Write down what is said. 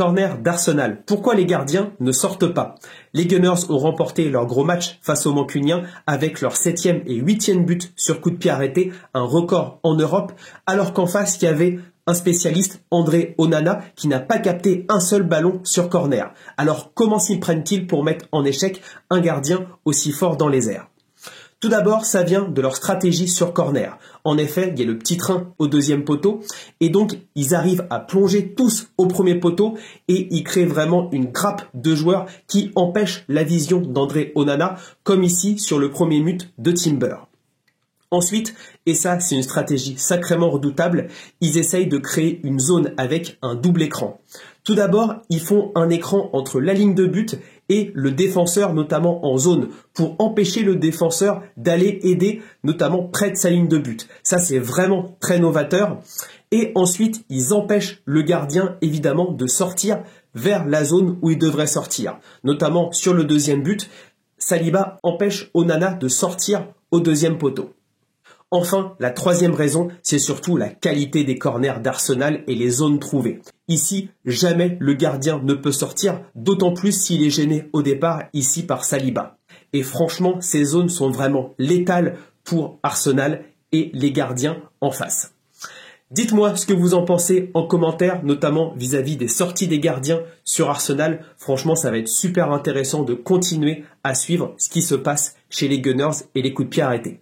Corner d'Arsenal. Pourquoi les gardiens ne sortent pas? Les Gunners ont remporté leur gros match face aux Mancuniens avec leur 7e et 8e but sur coup de pied arrêté, un record en Europe, alors qu'en face il y avait un spécialiste, André Onana, qui n'a pas capté un seul ballon sur corner. Alors comment s'y prennent-ils pour mettre en échec un gardien aussi fort dans les airs? Tout d'abord, ça vient de leur stratégie sur corner. En effet, il y a le petit train au deuxième poteau et donc ils arrivent à plonger tous au premier poteau et ils créent vraiment une grappe de joueurs qui empêche la vision d'André Onana, comme ici sur le premier but de Timber. Ensuite, et ça c'est une stratégie sacrément redoutable, ils essayent de créer une zone avec un double écran. Tout d'abord, ils font un écran entre la ligne de but et le défenseur, notamment en zone, pour empêcher le défenseur d'aller aider, notamment près de sa ligne de but. Ça, c'est vraiment très novateur. Et ensuite, ils empêchent le gardien, évidemment, de sortir vers la zone où il devrait sortir. Notamment sur le deuxième but, Saliba empêche Onana de sortir au deuxième poteau. Enfin, la troisième raison, c'est surtout la qualité des corners d'Arsenal et les zones trouvées. Ici, jamais le gardien ne peut sortir, d'autant plus s'il est gêné au départ, ici par Saliba. Et franchement, ces zones sont vraiment létales pour Arsenal et les gardiens en face. Dites-moi ce que vous en pensez en commentaire, notamment vis-à-vis des sorties des gardiens sur Arsenal. Franchement, ça va être super intéressant de continuer à suivre ce qui se passe chez les Gunners et les coups de pied arrêtés.